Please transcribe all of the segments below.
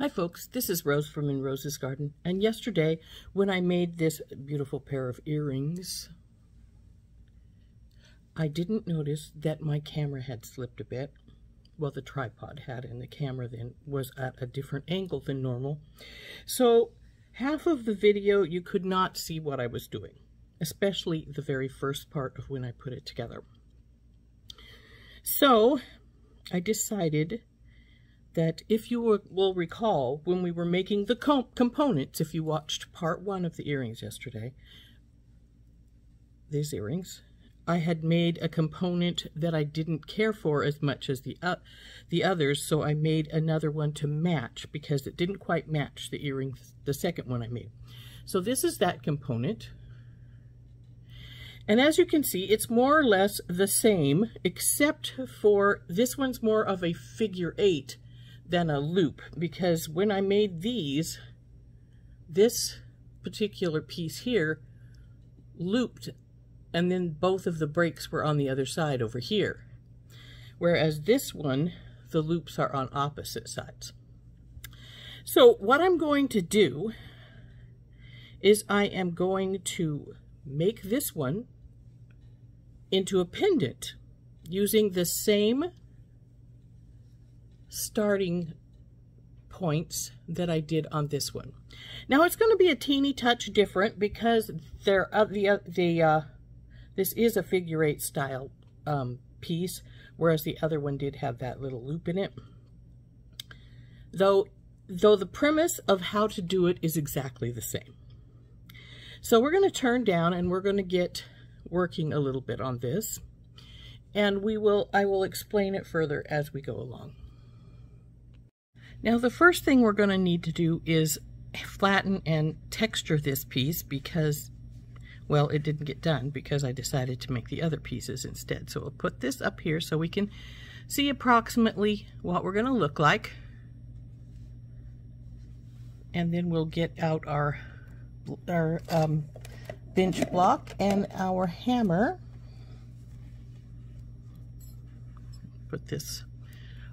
Hi folks, this is Rose from In Rose's Garden, and yesterday when I made this beautiful pair of earrings, I didn't notice that my camera had slipped a bit. Well, the tripod had, and the camera then was at a different angle than normal. So half of the video you could not see what I was doing, especially the very first part of when I put it together. So I decided that if you will recall, when we were making the components, if you watched part 1 of the earrings yesterday, these earrings, I had made a component that I didn't care for as much as the others, so I made another one to match because it didn't quite match the earrings, the second one I made. So this is that component. And as you can see, it's more or less the same, except for this one's more of a figure 8 than a loop, because when I made these, this particular piece here looped, and then both of the breaks were on the other side over here, whereas this one, the loops are on opposite sides. So what I'm going to do is I am going to make this one into a pendant using the same starting points that I did on this one. Now it's going to be a teeny touch different because this is a figure 8 style piece, whereas the other one did have that little loop in it. Though the premise of how to do it is exactly the same. So we're going to turn down and we're going to get working a little bit on this, and I will explain it further as we go along. Now the first thing we're going to need to do is flatten and texture this piece because, well, it didn't get done because I decided to make the other pieces instead. So we'll put this up here so we can see approximately what we're going to look like. And then we'll get out our bench block and our hammer. Put this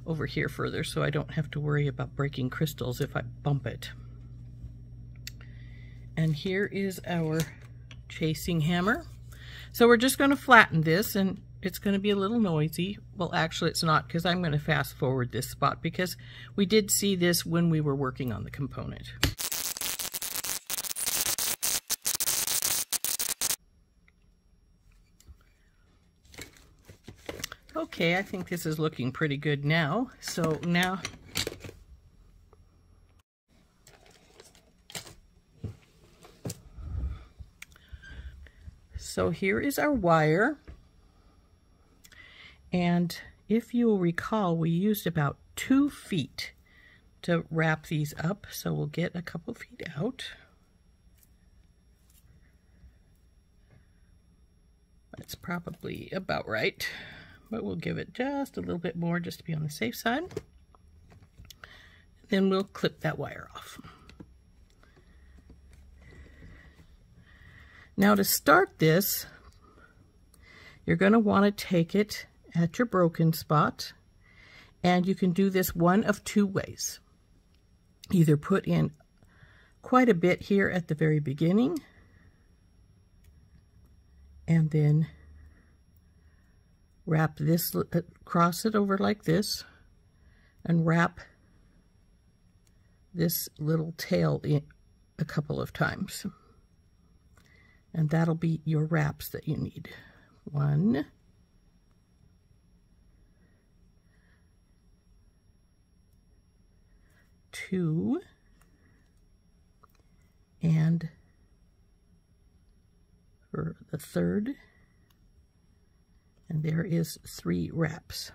over here further so I don't have to worry about breaking crystals if I bump it. And here is our chasing hammer. So we're just going to flatten this, and it's going to be a little noisy. Well, actually it's not, because I'm going to fast forward this spot because we did see this when we were working on the component. Okay, I think this is looking pretty good now. So here is our wire. And if you'll recall, we used about 2 feet to wrap these up. So we'll get a couple feet out. That's probably about right, but we'll give it just a little bit more just to be on the safe side. Then we'll clip that wire off. Now to start this, you're going to want to take it at your broken spot, and you can do this one of 2 ways. Either put in quite a bit here at the very beginning, and then wrap this, cross it over like this, and wrap this little tail in a couple of times. And that'll be your wraps that you need. 1, 2, and for the third, and there is 3 wraps.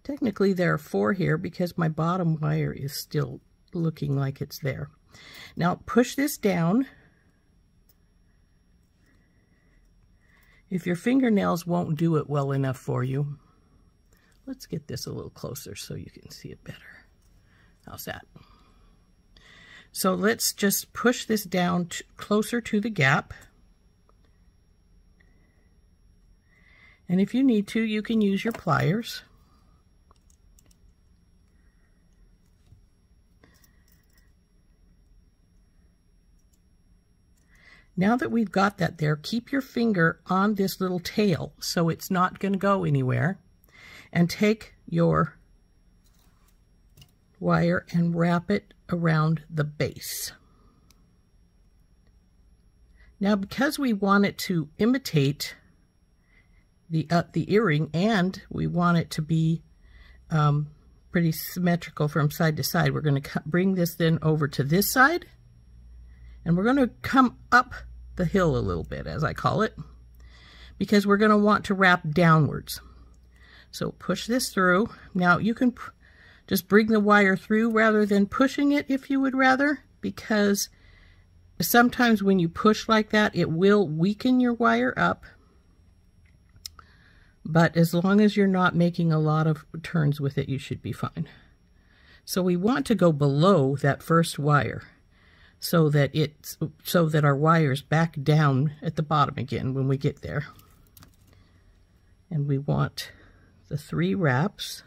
Technically there are 4 here because my bottom wire is still looking like it's there. Now push this down. If your fingernails won't do it well enough for you, let's get this a little closer so you can see it better. How's that? So let's just push this down closer to the gap. And if you need to, you can use your pliers. Now that we've got that there, keep your finger on this little tail so it's not going to go anywhere, and take your wire and wrap it around the base. Now, because we want it to imitate the earring, and we want it to be pretty symmetrical from side to side, we're going to bring this then over to this side, and we're going to come up the hill a little bit, as I call it, because we're going to want to wrap downwards. So push this through. Now you can just bring the wire through rather than pushing it if you would rather, because sometimes when you push like that, it will weaken your wire up. But as long as you're not making a lot of turns with it, you should be fine. So we want to go below that first wire so that our wire's back down at the bottom again when we get there. And we want the 3 wraps.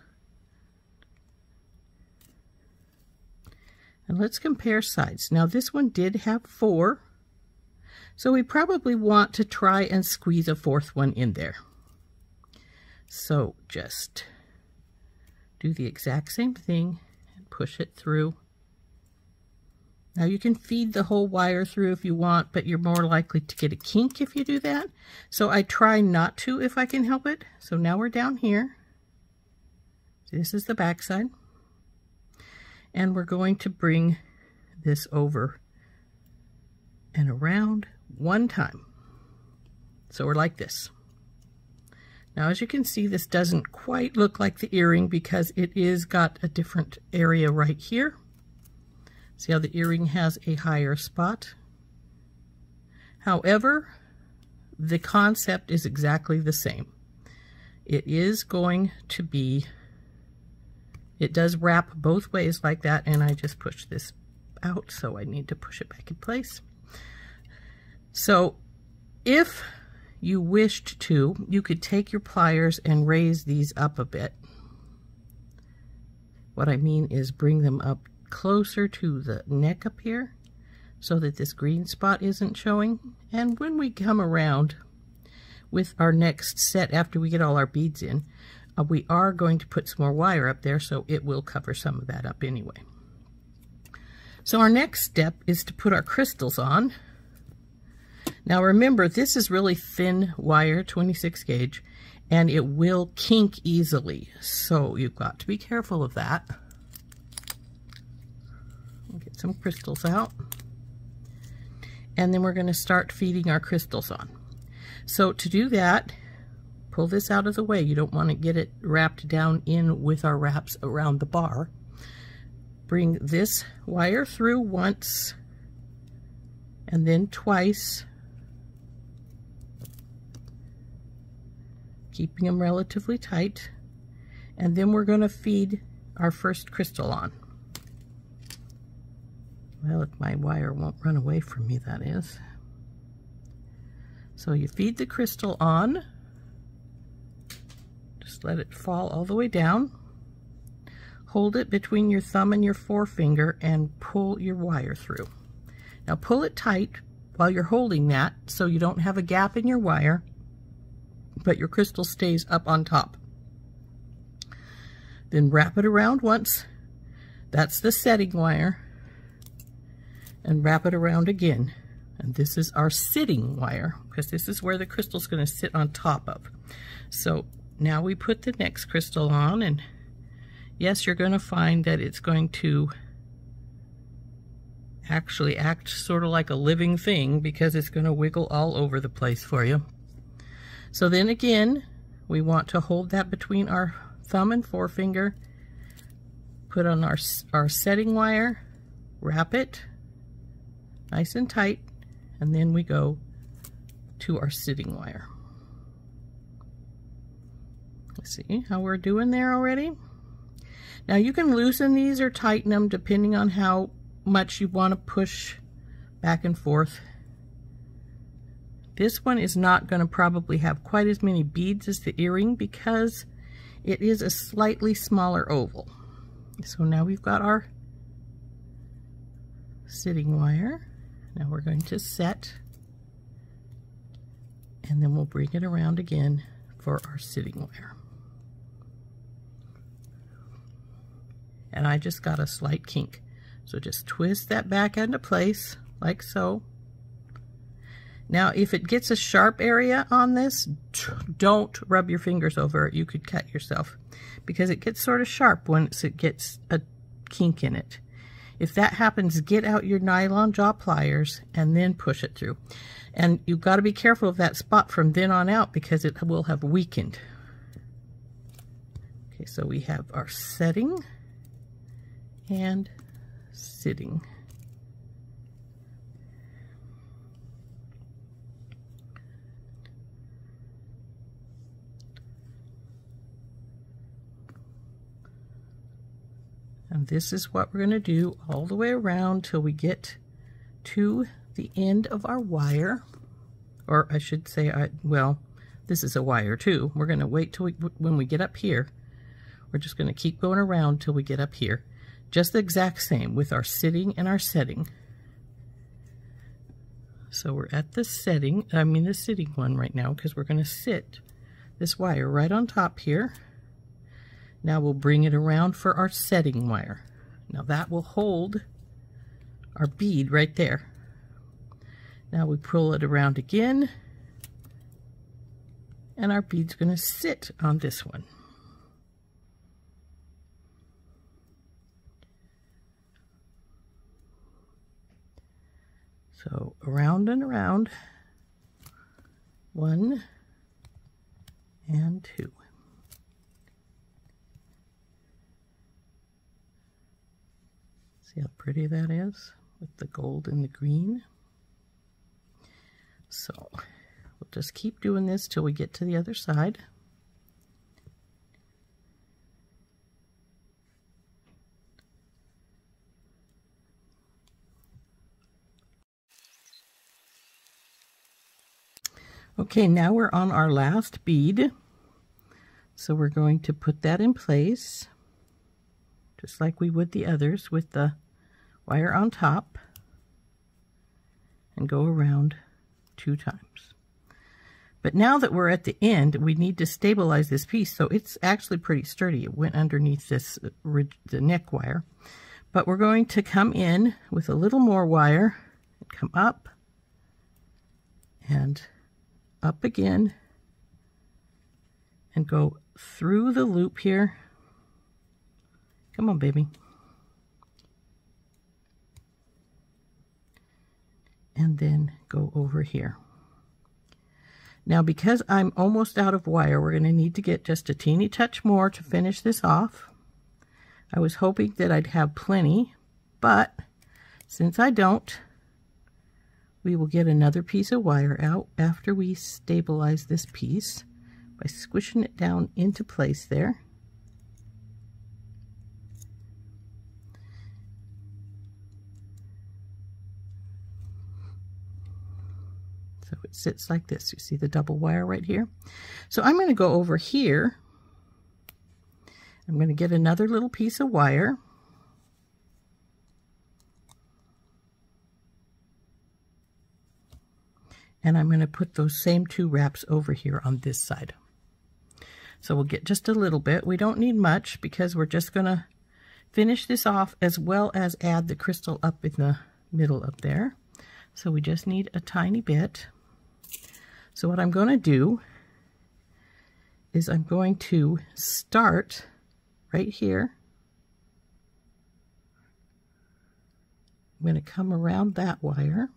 And let's compare sides. Now this one did have 4, so we probably want to try and squeeze a 4th one in there. So just do the exact same thing and push it through. Now you can feed the whole wire through if you want, but you're more likely to get a kink if you do that. So I try not to if I can help it. So now we're down here. This is the back side. And we're going to bring this over and around one time. So we're like this. Now, as you can see, this doesn't quite look like the earring because it is got a different area right here. See how the earring has a higher spot? However, the concept is exactly the same. It is going to be, it does wrap both ways like that, and I just pushed this out, so I need to push it back in place. So if you wished to, you could take your pliers and raise these up a bit. What I mean is bring them up closer to the neck up here so that this green spot isn't showing. And when we come around with our next set, after we get all our beads in, we are going to put some more wire up there, so it will cover some of that up anyway. So our next step is to put our crystals on. Now remember, this is really thin wire, 26 gauge, and it will kink easily, so you've got to be careful of that. We'll get some crystals out, and then we're going to start feeding our crystals on. So to do that, pull this out of the way. You don't want to get it wrapped down in with our wraps around the bar. Bring this wire through once and then twice, keeping them relatively tight, and then we're going to feed our first crystal on. Well, if my wire won't run away from me, that is. So you feed the crystal on, just let it fall all the way down, hold it between your thumb and your forefinger, and pull your wire through. Now pull it tight while you're holding that so you don't have a gap in your wire, but your crystal stays up on top. Then wrap it around once. That's the setting wire. And wrap it around again. And this is our sitting wire, because this is where the crystal is going to sit on top of. So now we put the next crystal on, and yes, you're going to find that it's going to actually act sort of like a living thing, because it's going to wiggle all over the place for you. So then again, we want to hold that between our thumb and forefinger, put on our setting wire, wrap it nice and tight, and then we go to our sitting wire. Let's see how we're doing there already. Now you can loosen these or tighten them depending on how much you want to push back and forth. This one is not going to probably have quite as many beads as the earring because it is a slightly smaller oval. So now we've got our sitting wire. Now we're going to set And then we'll bring it around again for our sitting wire. And I just got a slight kink. So just twist that back into place like so. Now if it gets a sharp area on this, don't rub your fingers over it. You could cut yourself because it gets sort of sharp once it gets a kink in it. If that happens, get out your nylon jaw pliers and then push it through. And you've got to be careful of that spot from then on out because it will have weakened. Okay, so we have our setting and sitting. And this is what we're going to do all the way around till we get to the end of our wire. Or I should say, well, this is a wire too. We're going to wait till when we get up here. We're just going to keep going around till we get up here. Just the exact same with our sitting and our setting. So we're at the setting, the sitting one right now, because we're going to sit this wire right on top here. Now we'll bring it around for our setting wire. Now that will hold our bead right there. Now we pull it around again, and our bead's going to sit on this one. So around and around, 1 and 2. See how pretty that is with the gold and the green? So we'll just keep doing this till we get to the other side. Okay, now we're on our last bead. So we're going to put that in place, just like we would the others with the wire on top, and go around 2 times. But now that we're at the end, we need to stabilize this piece, so it's actually pretty sturdy. It went underneath this the neck wire. But we're going to come in with a little more wire, and come up, and up again, and go through the loop here. Come on, baby. And then go over here. Now, because I'm almost out of wire, we're going to need to get just a teeny touch more to finish this off. I was hoping that I'd have plenty, but since I don't, we will get another piece of wire out after we stabilize this piece by squishing it down into place there. So it sits like this. You see the double wire right here? So I'm going to go over here. I'm going to get another little piece of wire. And I'm going to put those same 2 wraps over here on this side. So we'll get just a little bit. We don't need much because we're just going to finish this off as well as add the crystal up in the middle up there. So we just need a tiny bit. So what I'm going to do is I'm going to start right here. I'm going to come around that wire.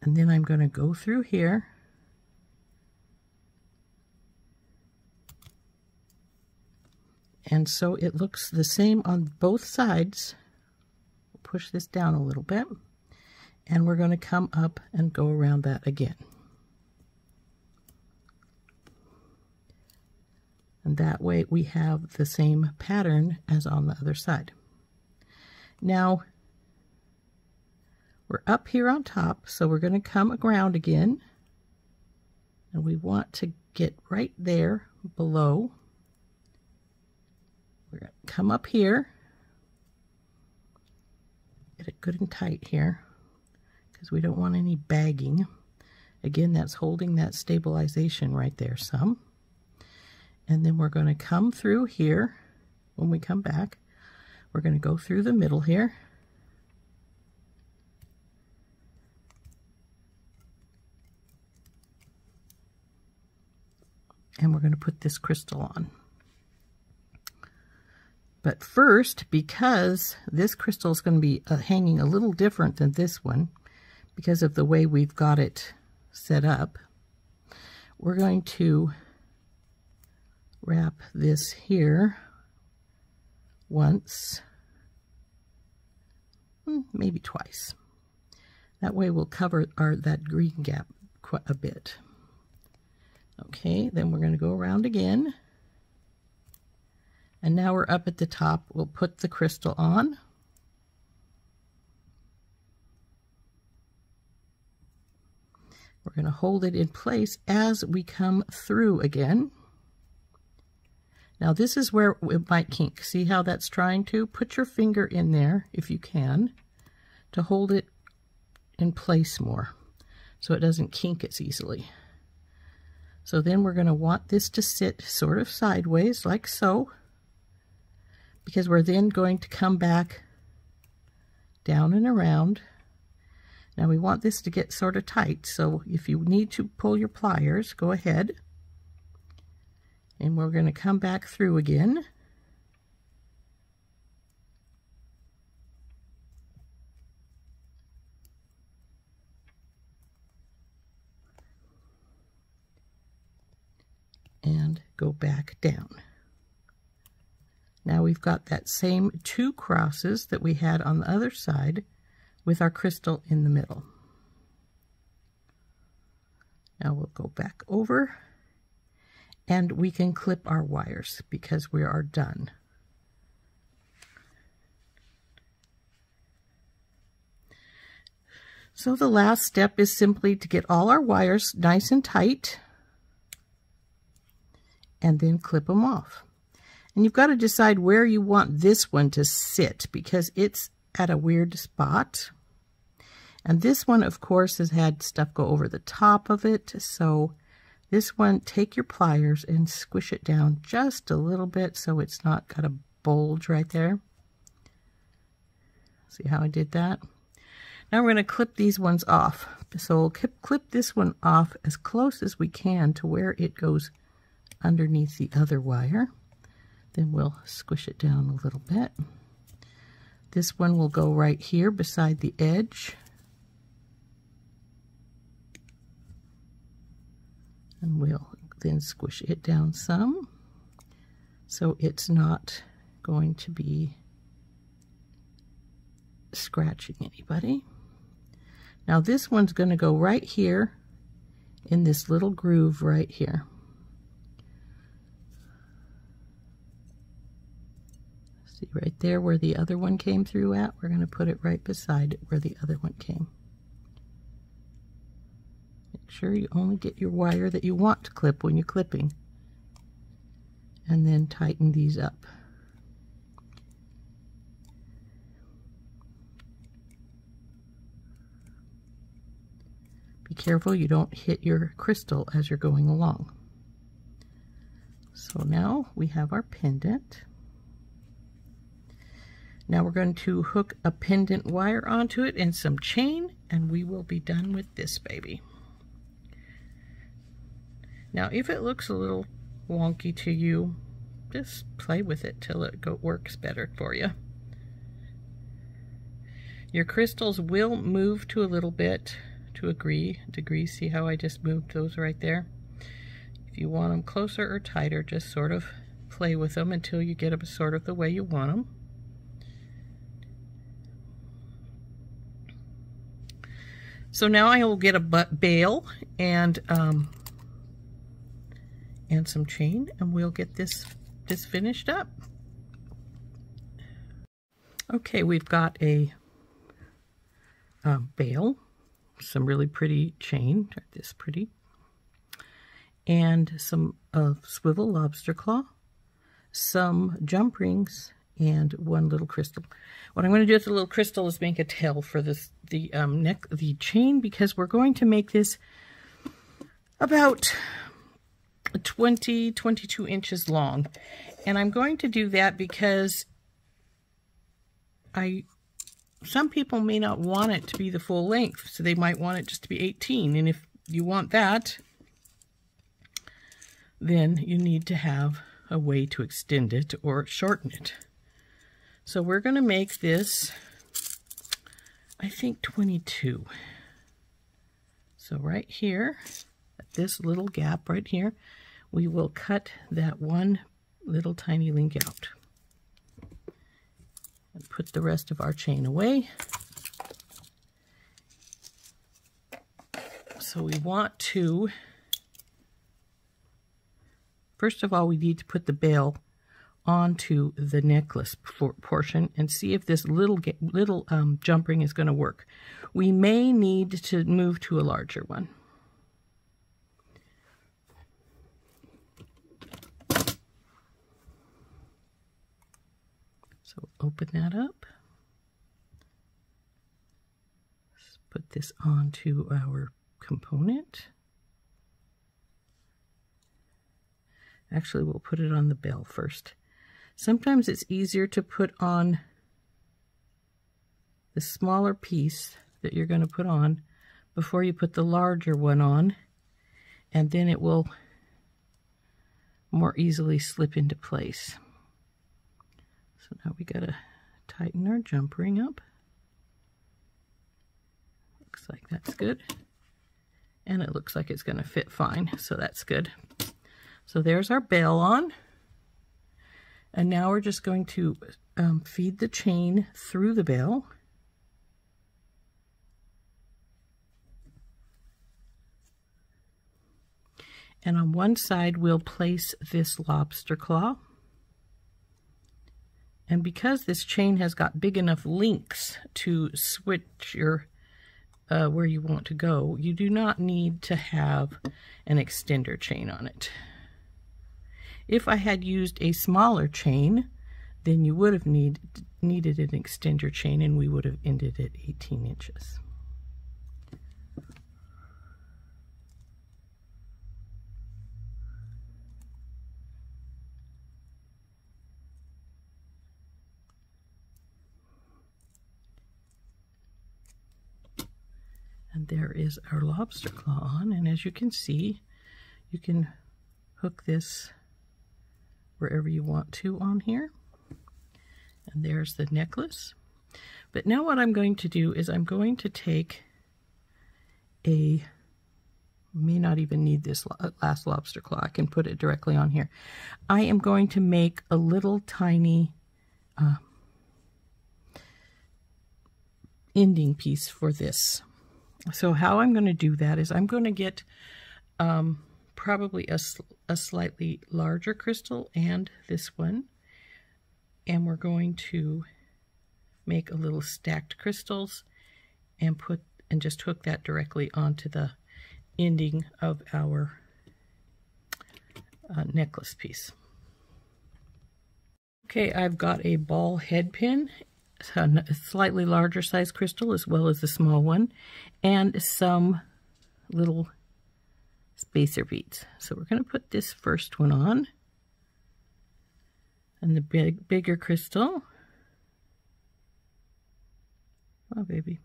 And then I'm going to go through here. And so it looks the same on both sides. Push this down a little bit. And we're going to come up and go around that again. And that way we have the same pattern as on the other side. Now, we're up here on top, so we're going to come around again. And we want to get right there below. We're going to come up here. Get it good and tight here, because we don't want any bagging. Again, that's holding that stabilization right there some. And then we're going to come through here. When we come back, we're going to go through the middle here. And we're going to put this crystal on. But first, because this crystal is going to be hanging a little different than this one, because of the way we've got it set up, we're going to wrap this here once, maybe twice. That way we'll cover that green gap quite a bit. Okay, then we're going to go around again. And now we're up at the top. We'll put the crystal on. We're going to hold it in place as we come through again. Now this is where it might kink. See how that's trying to? Put your finger in there, if you can, to hold it in place more so it doesn't kink as easily. So then we're going to want this to sit sort of sideways, like so, because we're then going to come back down and around. Now we want this to get sort of tight, so if you need to pull your pliers, go ahead. And we're going to come back through again. And go back down. Now we've got that same 2 crosses that we had on the other side with our crystal in the middle. Now we'll go back over and we can clip our wires because we are done. So the last step is simply to get all our wires nice and tight and then clip them off. And you've got to decide where you want this one to sit because it's at a weird spot. And this one, of course, has had stuff go over the top of it. So this one, take your pliers and squish it down just a little bit so it's not got a bulge right there. See how I did that? Now we're going to clip these ones off. So we'll clip this one off as close as we can to where it goes underneath the other wire. Then we'll squish it down a little bit. This one will go right here beside the edge. And we'll then squish it down some so it's not going to be scratching anybody. Now this one's going to go right here in this little groove right here. See right there where the other one came through at? We're going to put it right beside it where the other one came. Make sure you only get your wire that you want to clip when you're clipping. And then tighten these up. Be careful you don't hit your crystal as you're going along. So now we have our pendant. Now we're going to hook a pendant wire onto it and some chain, and we will be done with this baby. Now if it looks a little wonky to you, just play with it till it works better for you. Your crystals will move to a little bit to a degree. See how I just moved those right there? If you want them closer or tighter, just sort of play with them until you get them sort of the way you want them. So now I will get a bail and some chain, and we'll get this finished up. Okay, we've got a bail, some really pretty chain, this pretty, and some swivel lobster claw, some jump rings, and one little crystal. What I'm going to do with the little crystal is make a tail for the chain, because we're going to make this about 22 inches long. And I'm going to do that because some people may not want it to be the full length, so they might want it just to be 18. And if you want that, then you need to have a way to extend it or shorten it. So we're going to make this, I think, 22. So right here, at this little gap right here, we will cut that one little tiny link out. And put the rest of our chain away. So we want to, first of all, we need to put the bail onto the necklace portion and see if this little jump ring is going to work. We may need to move to a larger one. So open that up. Let's put this onto our component. Actually, we'll put it on the bell first. Sometimes it's easier to put on the smaller piece that you're going to put on before you put the larger one on, and then it will more easily slip into place. So now we gotta tighten our jump ring up. Looks like that's good. And it looks like it's gonna fit fine, so that's good. So there's our bail on. And now we're just going to feed the chain through the bail. And on one side, we'll place this lobster claw. And because this chain has got big enough links to switch your where you want to go, you do not need to have an extender chain on it. If I had used a smaller chain, then you would have needed an extender chain, and we would have ended at 18 inches. And there is our lobster claw on, and as you can see, you can hook this wherever you want to on here. And there's the necklace. But now what I'm going to do is I'm going to take may not even need this last lobster claw. I can put it directly on here. I am going to make a little tiny ending piece for this. So how I'm going to do that is I'm going to get probably a slightly larger crystal and this one, and we're going to make a little stacked crystals and just hook that directly onto the ending of our necklace piece. Okay, I've got a ball head pin, a slightly larger size crystal as well as the small one, and some little spacer beads. So we're going to put this first one on, and the bigger crystal. Oh, baby.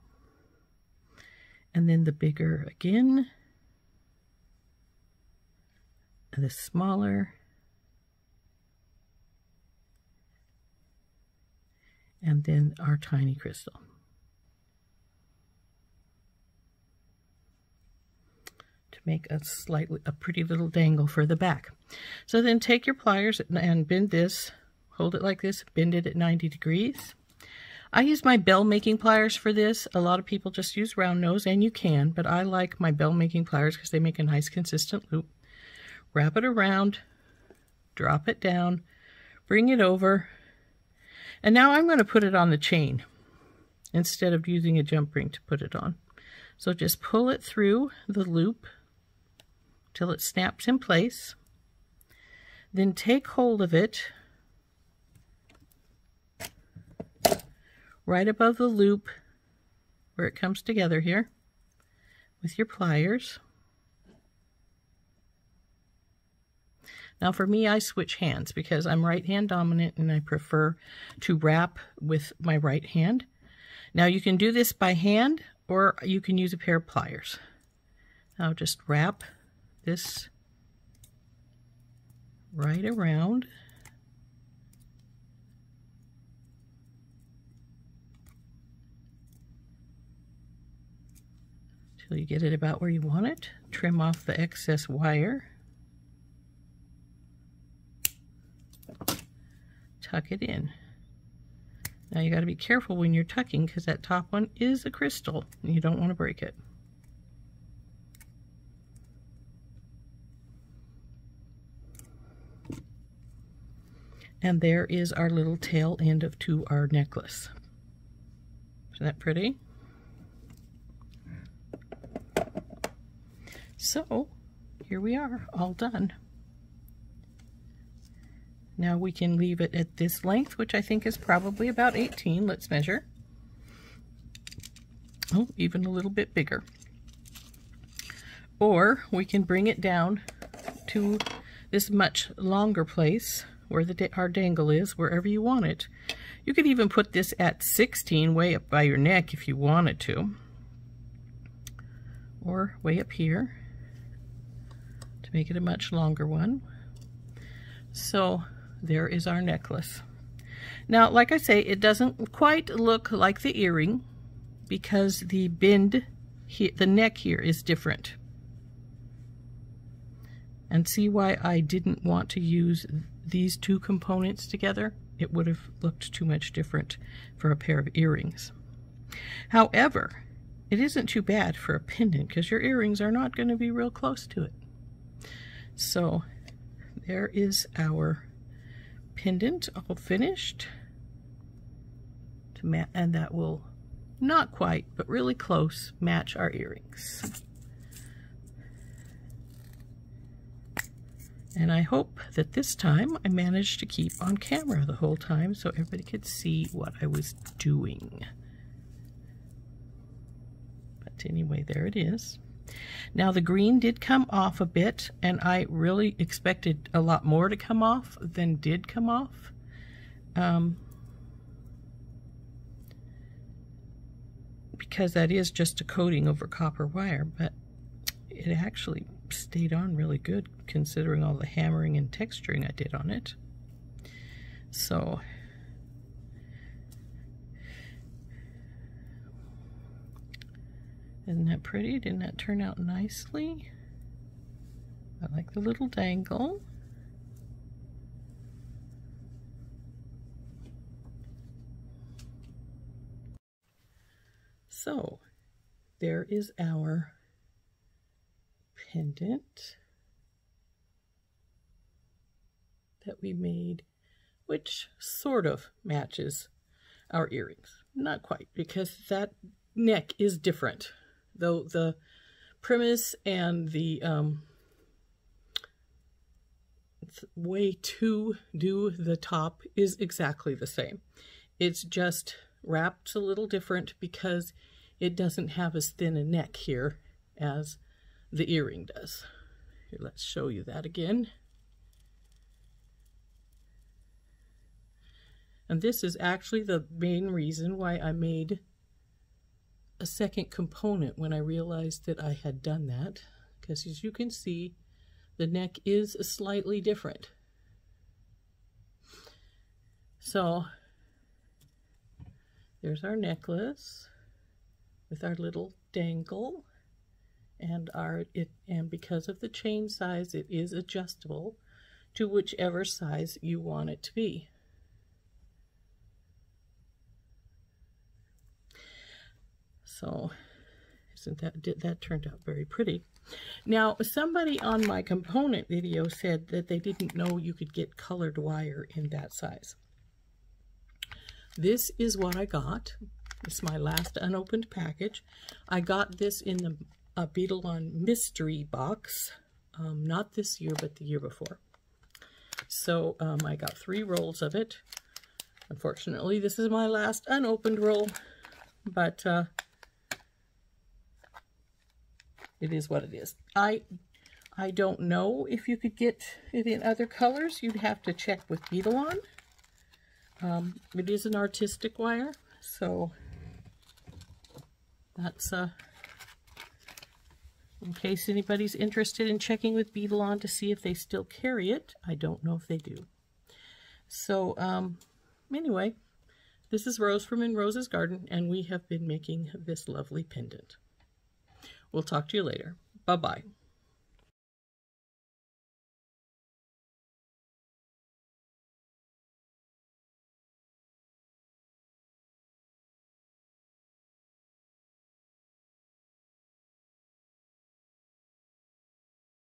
And then the bigger again, and the smaller, and then our tiny crystal. To make a pretty little dangle for the back. So then take your pliers and bend this, hold it like this, bend it at 90 degrees. I use my bell making pliers for this. A lot of people just use round nose, and you can, but I like my bell making pliers because they make a nice consistent loop. Wrap it around, drop it down, bring it over, and now I'm going to put it on the chain instead of using a jump ring to put it on. So just pull it through the loop till it snaps in place. Then take hold of it right above the loop where it comes together here with your pliers. Now for me, I switch hands because I'm right hand dominant and I prefer to wrap with my right hand. Now you can do this by hand or you can use a pair of pliers. I'll just wrap this right around. Till you get it about where you want it. Trim off the excess wire. Tuck it in. Now you got to be careful when you're tucking because that top one is a crystal and you don't want to break it. And there is our little tail end to our necklace. Isn't that pretty? So here we are, all done. Now we can leave it at this length, which I think is probably about 18. Let's measure. Oh, even a little bit bigger. Or we can bring it down to this much longer place where our dangle is, wherever you want it. You could even put this at 16 way up by your neck if you wanted to. Or way up here to make it a much longer one. So there is our necklace. Now, like I say, it doesn't quite look like the earring because the bend, the neck here is different. And see why I didn't want to use these two components together? It would have looked too much different for a pair of earrings. However, it isn't too bad for a pendant because your earrings are not going to be real close to it. So there is our pendant all finished. And that will not quite, but really close, match our earrings. And I hope that this time I managed to keep on camera the whole time so everybody could see what I was doing. But anyway, there it is. Now the green did come off a bit, and I really expected a lot more to come off than did come off. Because that is just a coating over copper wire, but it actually stayed on really good considering all the hammering and texturing I did on it. So isn't that pretty? Didn't that turn out nicely? I like the little dangle. So there is our pendant that we made, which sort of matches our earrings. Not quite, because that neck is different. Though the premise and the way to do the top is exactly the same. It's just wrapped a little different because it doesn't have as thin a neck here as the earring does. Here, let's show you that again. And this is actually the main reason why I made a second component when I realized that I had done that, because as you can see, the neck is slightly different. So there's our necklace with our little dangle, and and because of the chain size, it is adjustable to whichever size you want it to be. So that turned out very pretty. Now, somebody on my component video said that they didn't know you could get colored wire in that size. This is what I got. It's my last unopened package. I got this in the Beetle on Mystery box, not this year, but the year before. So I got 3 rolls of it. Unfortunately, this is my last unopened roll, but it is what it is. I I don't know if you could get it in other colors. You'd have to check with Beadle On. It is an artistic wire, so that's in case anybody's interested in checking with Beadle On to see if they still carry it. I don't know if they do. So anyway, this is Rose from In Rose's Garden, and we have been making this lovely pendant. We'll talk to you later. Bye-bye.